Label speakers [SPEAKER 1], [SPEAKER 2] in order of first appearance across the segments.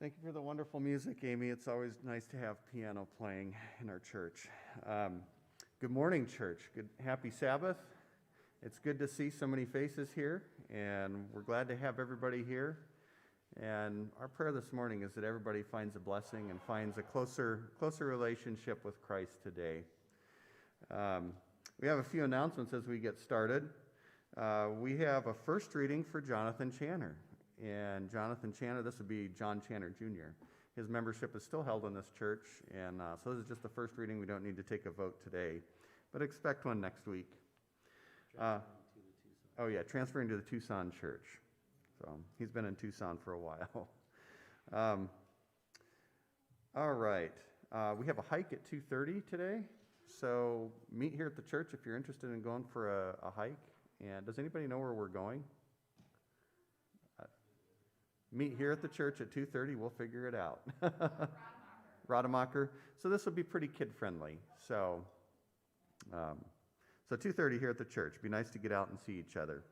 [SPEAKER 1] Thank you for the wonderful music, Amy. It's always nice to have piano playing in our church. Good morning, church. Happy Sabbath. It's good to see so many faces here, and we're glad to have everybody here. And our prayer this morning is that everybody finds a blessing and finds a closer relationship with Christ today. We have a few announcements as we get started. We have a first reading for Jonathan Channer. And Jonathan Channer, this would be John Channer Jr. His membership is still held in this church, and so this is just the first reading. We don't need to take a vote today, but expect one next week. Transferring to the Tucson church. So he's been in Tucson for a while. All right, we have a hike at 2:30 today, so meet here at the church if you're interested in going for a hike. And does anybody know where we're going? Meet here at the church at 2:30. We'll figure it out. Rademacher. So this will be pretty kid-friendly. So 2:30 here at the church. Be nice to get out and see each other.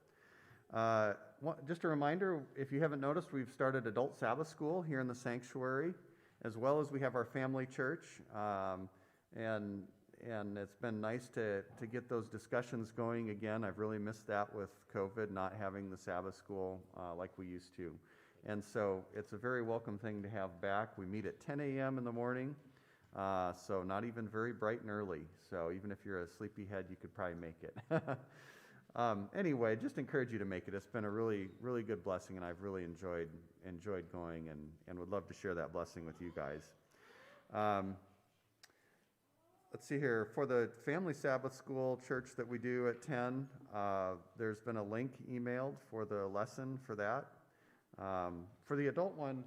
[SPEAKER 1] Just a reminder, if you haven't noticed, we've started Adult Sabbath School here in the sanctuary, as well as we have our family church. And it's been nice to get those discussions going again. I've really missed that with COVID, not having the Sabbath school like we used to. And so it's a very welcome thing to have back. We meet at 10 a.m. in the morning, so not even very bright and early. So even if you're a sleepyhead, you could probably make it. Anyway, just encourage you to make it. It's been a really, really good blessing, and I've really enjoyed going and would love to share that blessing with you guys. Let's see here. For the Family Sabbath School church that we do at 10, there's been a link emailed for the lesson for that. For the adult one,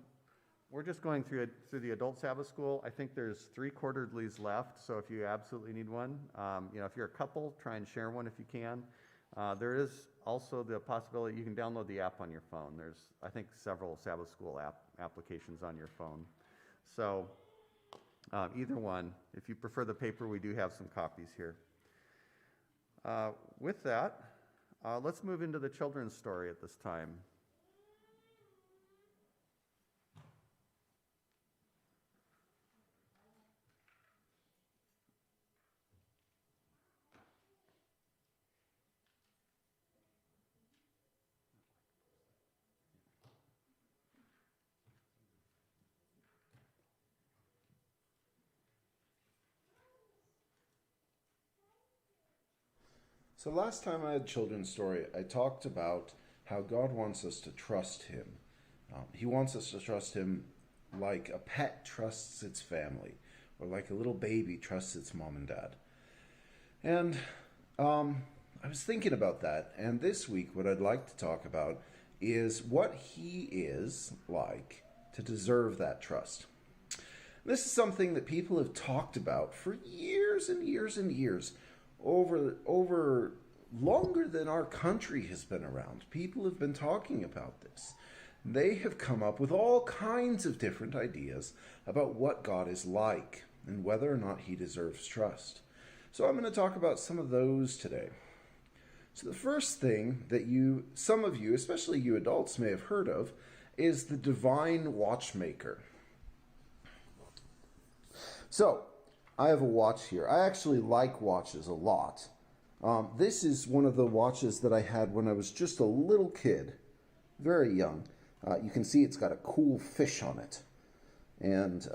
[SPEAKER 1] we're just going through the Adult Sabbath School. I think there's 3 quarterlies left, so if you absolutely need one, if you're a couple, try and share one if you can. There is also the possibility you can download the app on your phone. There's, I think, several Sabbath School applications on your phone. So either one. If you prefer the paper, we do have some copies here. With that, let's move into the children's story at this time.
[SPEAKER 2] So last time I had children's story, I talked about how God wants us to trust Him. He wants us to trust Him like a pet trusts its family, or like a little baby trusts its mom and dad. And I was thinking about that, and this week what I'd like to talk about is what He is like to deserve that trust. This is something that people have talked about for years and years and years. Over longer than our country has been around, people have been talking about this. They have come up with all kinds of different ideas about what God is like and whether or not He deserves trust. So I'm going to talk about some of those today. So the first thing that some of you, especially you adults, may have heard of is the divine watchmaker. So I have a watch here. I actually like watches a lot. This is one of the watches that I had when I was just a little kid, very young. You can see it's got a cool fish on it. And